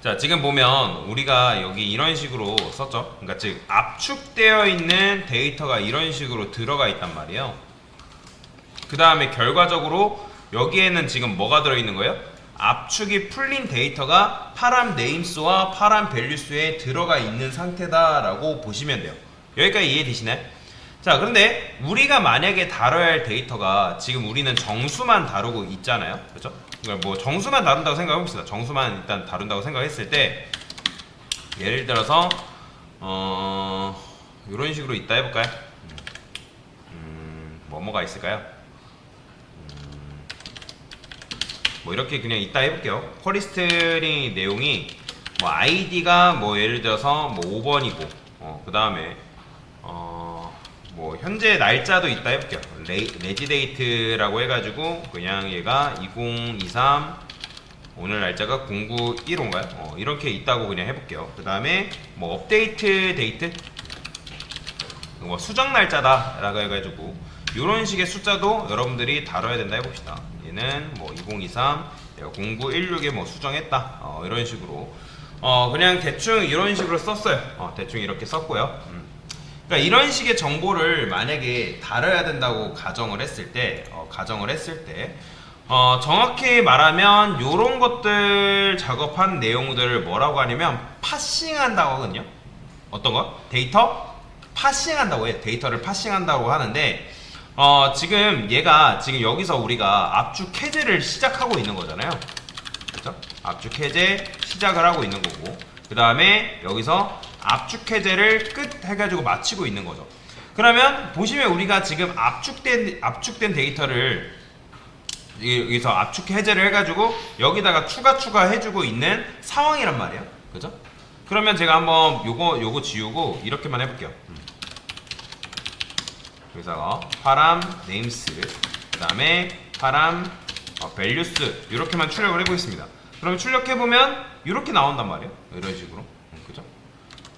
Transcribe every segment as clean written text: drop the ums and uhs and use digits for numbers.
자, 지금 보면 우리가 여기 이런 식으로 썼죠. 그러니까 즉 압축되어 있는 데이터가 이런 식으로 들어가 있단 말이에요. 그 다음에 결과적으로 여기에는 지금 뭐가 들어있는 거예요? 압축이 풀린 데이터가 파람 네임스와 파람 밸류스에 들어가 있는 상태다라고 보시면 돼요. 여기까지 이해되시나요? 자, 그런데 우리가 만약에 다뤄야 할 데이터가 지금 우리는 정수만 다루고 있잖아요. 그렇죠? 그러니까 뭐 정수만 다룬다고 생각해봅시다. 정수만 일단 다룬다고 생각했을 때 예를 들어서 이런 식으로 있다 해볼까요? 뭐가 있을까요? 뭐 이렇게 그냥 있다 해볼게요. 쿼리 스트링 내용이 뭐 아이디가 뭐 예를 들어서 뭐 5번이고 그 다음에 뭐 현재 날짜도 있다 해볼게요. 레지데이트라고 해가지고 그냥 얘가 2023 오늘 날짜가 0915인가요? 이렇게 있다고 그냥 해볼게요. 그 다음에 뭐 업데이트 데이트 뭐 수정 날짜다라고 해가지고 이런 식의 숫자도 여러분들이 다뤄야 된다 해봅시다. 얘는 뭐 2023 내가 0916에 뭐 수정했다 이런 식으로 그냥 대충 이런 식으로 썼어요. 대충 이렇게 썼고요. 그러니까 이런 식의 정보를 만약에 다뤄야 된다고 가정을 했을 때 정확히 말하면 이런 것들 작업한 내용들을 뭐라고 하냐면 파싱한다고 하거든요. 어떤 거? 데이터 파싱한다고 해요. 데이터를 파싱한다고 하는데 지금 얘가 지금 여기서 우리가 압축 해제를 시작하고 있는 거잖아요. 그렇죠? 압축 해제 시작을 하고 있는 거고 그 다음에 여기서 압축 해제를 끝 해가지고 마치고 있는 거죠. 그러면 보시면 우리가 지금 압축된 데이터를 여기서 압축 해제를 해가지고 여기다가 추가해주고 있는 상황이란 말이에요. 그죠? 그러면 제가 한번 요거 지우고 이렇게만 해볼게요. 여기서 파람 네임스 그 다음에 파람 밸류스 이렇게만 출력을 해보겠습니다. 그럼 출력해보면 이렇게 나온단 말이에요. 이런 식으로. 그죠?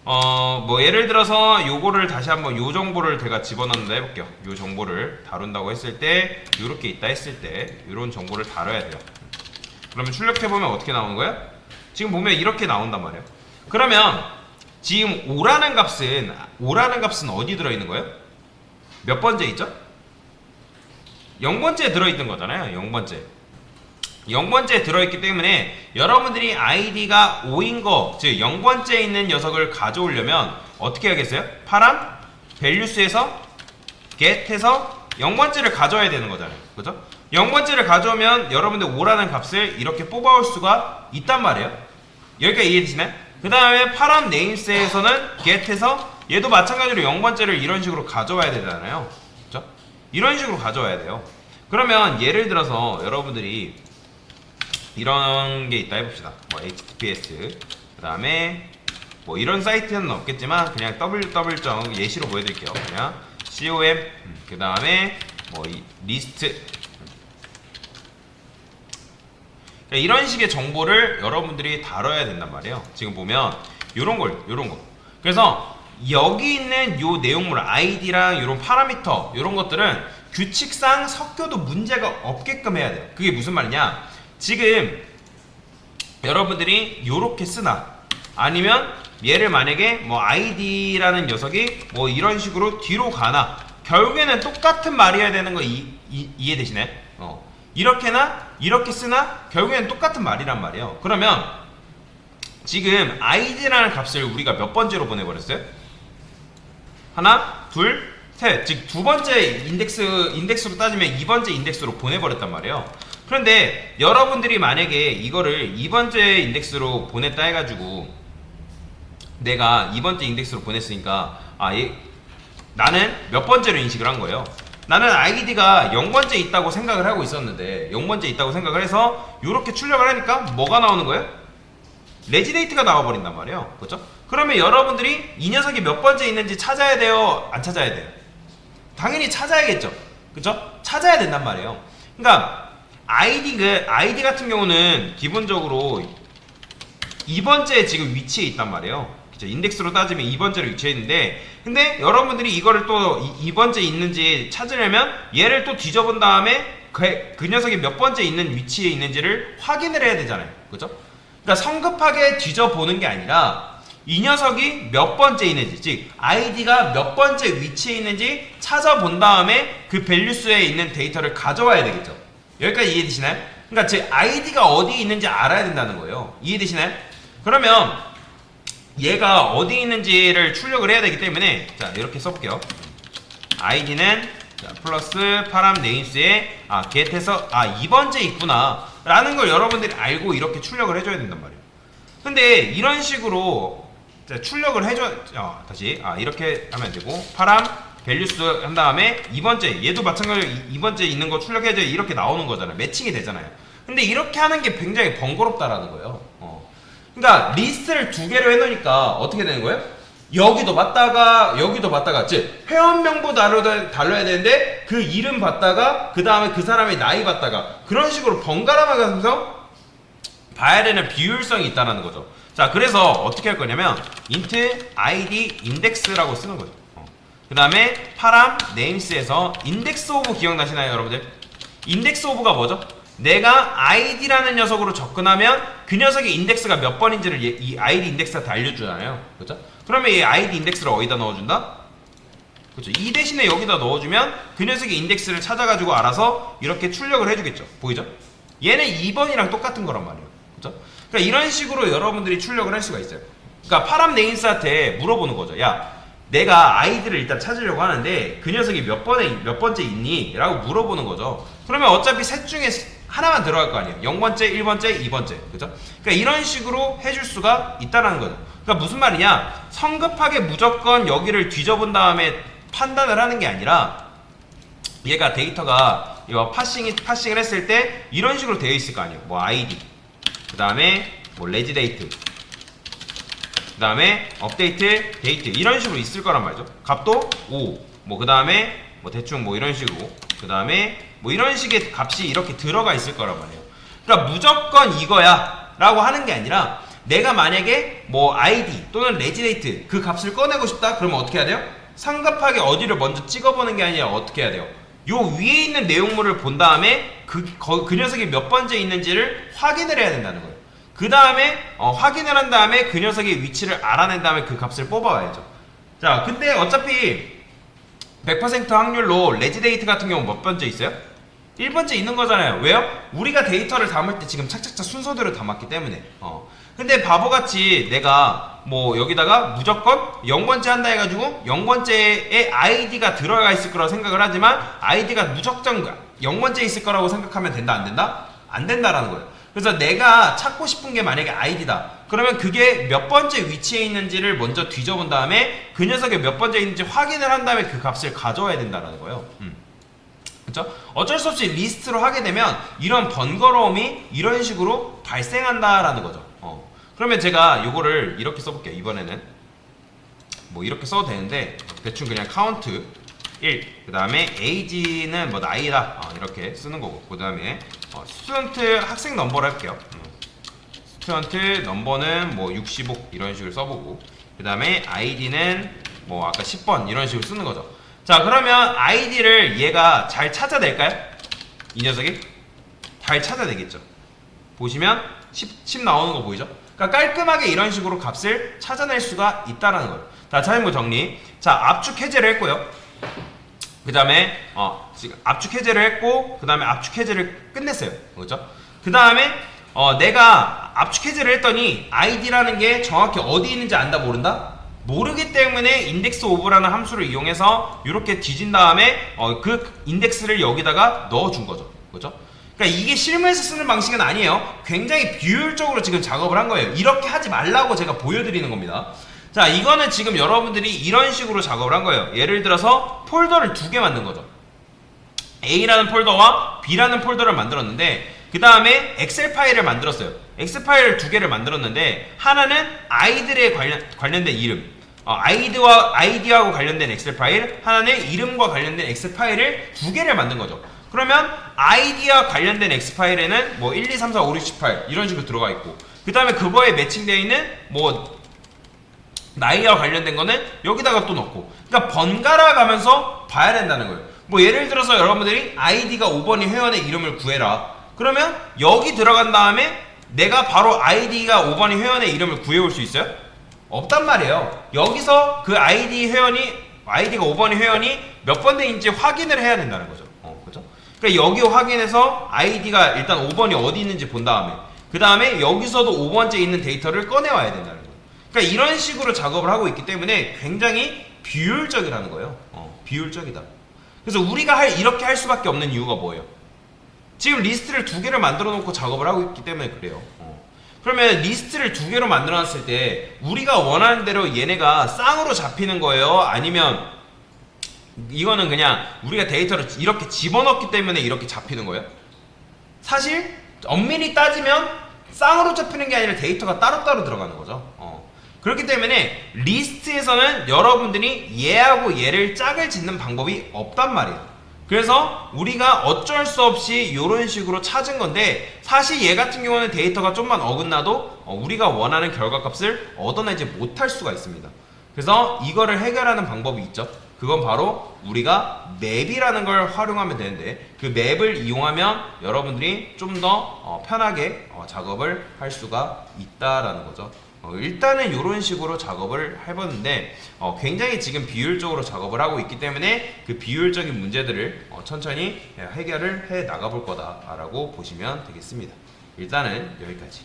뭐 예를 들어서 요거를 다시 한번 요 정보를 제가 집어넣는다 해볼게요. 요 정보를 다룬다고 했을 때 요렇게 있다 했을 때 요런 정보를 다뤄야 돼요. 그러면 출력해보면 어떻게 나오는 거예요? 지금 보면 이렇게 나온단 말이에요. 그러면 지금 오라는 값은 어디 들어있는 거예요? 몇 번째 있죠? 0번째에 들어있던 거잖아요. 0번째에 들어있기 때문에 여러분들이 아이디가 5인 거, 즉 0번째에 있는 녀석을 가져오려면 어떻게 하겠어요? 파람 밸류스에서 get해서 0번째를 가져와야 되는 거잖아요. 그죠? 0번째를 가져오면 여러분들 5라는 값을 이렇게 뽑아올 수가 있단 말이에요. 여기까지 이해되시나요? 그 다음에 파람 네임스에서는 get해서 얘도 마찬가지로 0번째를 이런 식으로 가져와야 되잖아요. 그죠? 이런 식으로 가져와야 돼요. 그러면 예를 들어서 여러분들이 이런 게 있다 해봅시다. 뭐 https 그 다음에 뭐 이런 사이트는 없겠지만 그냥 www 예시로 보여드릴게요. 그냥 com 그 다음에 뭐 이 리스트 이런 식의 정보를 여러분들이 다뤄야 된단 말이에요. 지금 보면 요런 거 그래서 여기 있는 요 내용물 아이디랑 이런 파라미터 이런 것들은 규칙상 섞여도 문제가 없게끔 해야 돼요. 그게 무슨 말이냐? 지금 여러분들이 요렇게 쓰나 아니면 얘를 만약에 뭐 아이디라는 녀석이 뭐 이런 식으로 뒤로 가나 결국에는 똑같은 말이어야 되는 거 이해되시나요? 이렇게나 이렇게 쓰나 결국에는 똑같은 말이란 말이에요. 그러면 지금 아이디라는 값을 우리가 몇 번째로 보내버렸어요? 하나, 둘, 셋. 즉 두 번째 인덱스로 따지면 2번째 인덱스로 보내버렸단 말이에요. 그런데 여러분들이 만약에 이거를 2번째 인덱스로 보냈다 해가지고 내가 2번째 인덱스로 보냈으니까 나는 몇 번째로 인식을 한 거예요? 나는 아이디가 0번째 있다고 생각을 하고 있었는데 0번째 있다고 생각을 해서 이렇게 출력을 하니까 뭐가 나오는 거예요? 레지데이트가 나와버린단 말이에요. 그렇죠? 그러면 여러분들이 이 녀석이 몇 번째 있는지 찾아야 돼요? 안 찾아야 돼요? 당연히 찾아야겠죠. 그렇죠? 찾아야 된단 말이에요. 그러니까 아이디 같은 경우는 기본적으로 2번째에 지금 위치해 있단 말이에요. 그쵸? 인덱스로 따지면 2번째로 위치해 있는데 근데 여러분들이 이거를 또 2번째 있는지 찾으려면 얘를 또 뒤져본 다음에 그 녀석이 몇 번째 있는 위치에 있는지를 확인을 해야 되잖아요. 그죠? 그러니까 성급하게 뒤져보는 게 아니라 이 녀석이 몇 번째 있는지, 즉 아이디가 몇 번째 위치에 있는지 찾아본 다음에 그 밸류수에 있는 데이터를 가져와야 되겠죠. 여기까지 이해되시나요? 그러니까 즉 아이디가 어디에 있는지 알아야 된다는 거예요. 이해되시나요? 그러면 얘가 어디에 있는지를 출력을 해야 되기 때문에 자 이렇게 써볼게요. 아이디는 플러스 파람 네임스에 get에서 2번째 있구나 라는 걸 여러분들이 알고 이렇게 출력을 해줘야 된단 말이에요. 근데 이런 식으로 출력을 해줘 다시 이렇게 하면 되고 파람 밸류스 한 다음에 2번째 얘도 마찬가지로 2번째 있는 거 출력해줘야 이렇게 나오는 거잖아요. 매칭이 되잖아요. 근데 이렇게 하는 게 굉장히 번거롭다라는 거예요. 그러니까 리스트를 두 개로 해놓으니까 어떻게 되는 거예요? 여기도 받다가 즉 회원명부 달려야 되는데 그 이름 받다가 그 다음에 그 사람의 나이 받다가 그런 식으로 번갈아가면서 봐야 되는 비효율성이 있다는 거죠. 자 그래서 어떻게 할 거냐면 int id index라고 쓰는 거죠. 그 다음에 파람 네임스에서 인덱스 오브 기억나시나요 여러분들? 인덱스 오브가 뭐죠? 내가 id라는 녀석으로 접근하면 그 녀석의 인덱스가 몇 번인지를 이 id 인덱스가 다 알려주잖아요. 그렇죠? 그러면 이 id 인덱스를 어디다 넣어준다? 그렇죠? 이 대신에 여기다 넣어주면 그 녀석의 인덱스를 찾아가지고 알아서 이렇게 출력을 해주겠죠. 보이죠? 얘는 2번이랑 똑같은 거란 말이에요. 그렇죠? 그러니까 이런 식으로 여러분들이 출력을 할 수가 있어요. 그러니까 파람 네임스한테 물어보는 거죠. 야, 내가 아이디를 일단 찾으려고 하는데 그 녀석이 몇 번째 있니? 라고 물어보는 거죠. 그러면 어차피 셋 중에 하나만 들어갈 거 아니에요. 0번째, 1번째, 2번째. 그죠? 그러니까 이런 식으로 해줄 수가 있다는 거죠. 그러니까 무슨 말이냐? 성급하게 무조건 여기를 뒤져본 다음에 판단을 하는 게 아니라 얘가 데이터가 이거 파싱을 했을 때 이런 식으로 되어 있을 거 아니에요. 뭐 아이디, 그 다음에 뭐 레지 데이트, 그 다음에 업데이트 데이트 이런 식으로 있을 거란 말이죠. 값도 5, 뭐 그 다음에 뭐 대충 뭐 이런 식으로, 그 다음에 뭐 이런 식의 값이 이렇게 들어가 있을 거란 말이에요. 그러니까 무조건 이거야 라고 하는 게 아니라 내가 만약에 뭐 ID 또는 레지데이트 그 값을 꺼내고 싶다 그러면 어떻게 해야 돼요? 성급하게 어디를 먼저 찍어보는 게 아니라 어떻게 해야 돼요? 요 위에 있는 내용물을 본 다음에 그 녀석이 몇 번째 있는지를 확인을 해야 된다는 거예요. 그 다음에 확인을 한 다음에 그 녀석의 위치를 알아낸 다음에 그 값을 뽑아와야죠. 자 근데 어차피 100% 확률로 레지데이트 같은 경우 몇 번째 있어요? 1번째 있는 거잖아요. 왜요? 우리가 데이터를 담을 때 지금 착착착 순서대로 담았기 때문에. 근데 바보같이 내가 뭐 여기다가 무조건 0번째 한다 해가지고 0번째에 아이디가 들어가 있을 거라고 생각을 하지만 아이디가 무조건 0번째 있을 거라고 생각하면 된다 안 된다? 안 된다라는 거예요. 그래서 내가 찾고 싶은 게 만약에 아이디다 그러면 그게 몇 번째 위치에 있는지를 먼저 뒤져본 다음에 그 녀석이 몇 번째 있는지 확인을 한 다음에 그 값을 가져와야 된다는 거예요. 그렇죠? 어쩔 수 없이 리스트로 하게 되면 이런 번거로움이 이런 식으로 발생한다라는 거죠. 그러면 제가 요거를 이렇게 써볼게요. 이번에는 뭐 이렇게 써도 되는데 대충 그냥 카운트 1, 그 다음에 age는 뭐 나이다 이렇게 쓰는 거고, 그 다음에 스튜던트 학생 넘버를 할게요. 스튜던트 넘버는 뭐 65 이런 식으로 써보고, 그 다음에 id는 뭐 아까 10번 이런 식으로 쓰는 거죠. 자 그러면 id를 얘가 잘 찾아낼까요? 이 녀석이? 잘 찾아내겠죠. 보시면 10 나오는 거 보이죠? 그러니까 깔끔하게 이런 식으로 값을 찾아낼 수가 있다는 거예요. 자 자연부 정리. 자 압축 해제를 했고요. 그 다음에 지금 압축 해제를 했고, 그 다음에 압축 해제를 끝냈어요. 그렇죠? 그 다음에 내가 압축 해제를 했더니 id라는 게 정확히 어디 있는지 안다 모른다? 모르기 때문에 인덱스 오브라는 함수를 이용해서 이렇게 뒤진 다음에 그 인덱스를 여기다가 넣어준 거죠. 그렇죠? 그러니까 이게 실무에서 쓰는 방식은 아니에요. 굉장히 비효율적으로 지금 작업을 한 거예요. 이렇게 하지 말라고 제가 보여드리는 겁니다. 자 이거는 지금 여러분들이 이런 식으로 작업을 한 거예요. 예를 들어서 폴더를 두 개 만든 거죠. A라는 폴더와 B라는 폴더를 만들었는데 그 다음에 엑셀 파일을 만들었어요. 엑셀 파일을 두 개를 만들었는데 하나는 아이들에 관련된 이름, 아이디하고 관련된 엑셀 파일, 하나는 이름과 관련된 엑셀 파일을 두 개를 만든 거죠. 그러면 아이디와 관련된 엑셀 파일에는 뭐 1, 2, 3, 4, 5, 6, 18 이런 식으로 들어가 있고, 그 다음에 그거에 매칭되어 있는 뭐 나이와 관련된 거는 여기다가 또 넣고, 그러니까 번갈아 가면서 봐야 된다는 거예요. 뭐 예를 들어서 여러분들이 아이디가 5번이 회원의 이름을 구해라 그러면 여기 들어간 다음에 내가 바로 아이디가 5번의 회원의 이름을 구해올 수 있어요? 없단 말이에요. 여기서 그 아이디가 5번의 회원이 몇 번째인지 확인을 해야 된다는 거죠. 그죠? 그러니까 여기 확인해서 아이디가 일단 5번이 어디 있는지 본 다음에 그 다음에 여기서도 5번째 있는 데이터를 꺼내와야 된다는 거예요. 그러니까 이런 식으로 작업을 하고 있기 때문에 굉장히 비효율적이라는 거예요. 비효율적이다. 그래서 우리가 이렇게 할 수밖에 없는 이유가 뭐예요? 지금 리스트를 2개를 만들어 놓고 작업을 하고 있기 때문에 그래요. 그러면 리스트를 2개로 만들어 놨을 때 우리가 원하는 대로 얘네가 쌍으로 잡히는 거예요? 아니면 이거는 그냥 우리가 데이터를 이렇게 집어넣기 때문에 이렇게 잡히는 거예요? 사실 엄밀히 따지면 쌍으로 잡히는 게 아니라 데이터가 따로따로 들어가는 거죠. 그렇기 때문에 리스트에서는 여러분들이 얘하고 얘를 짝을 짓는 방법이 없단 말이에요. 그래서 우리가 어쩔 수 없이 이런 식으로 찾은 건데 사실 얘 같은 경우는 데이터가 좀만 어긋나도 우리가 원하는 결과값을 얻어내지 못할 수가 있습니다. 그래서 이거를 해결하는 방법이 있죠. 그건 바로 우리가 맵이라는 걸 활용하면 되는데 그 맵을 이용하면 여러분들이 좀 더 편하게 작업을 할 수가 있다라는 거죠. 일단은 이런 식으로 작업을 해봤는데 굉장히 지금 비효율적으로 작업을 하고 있기 때문에 그 비효율적인 문제들을 천천히 해결을 해 나가볼 거다라고 보시면 되겠습니다. 일단은 여기까지.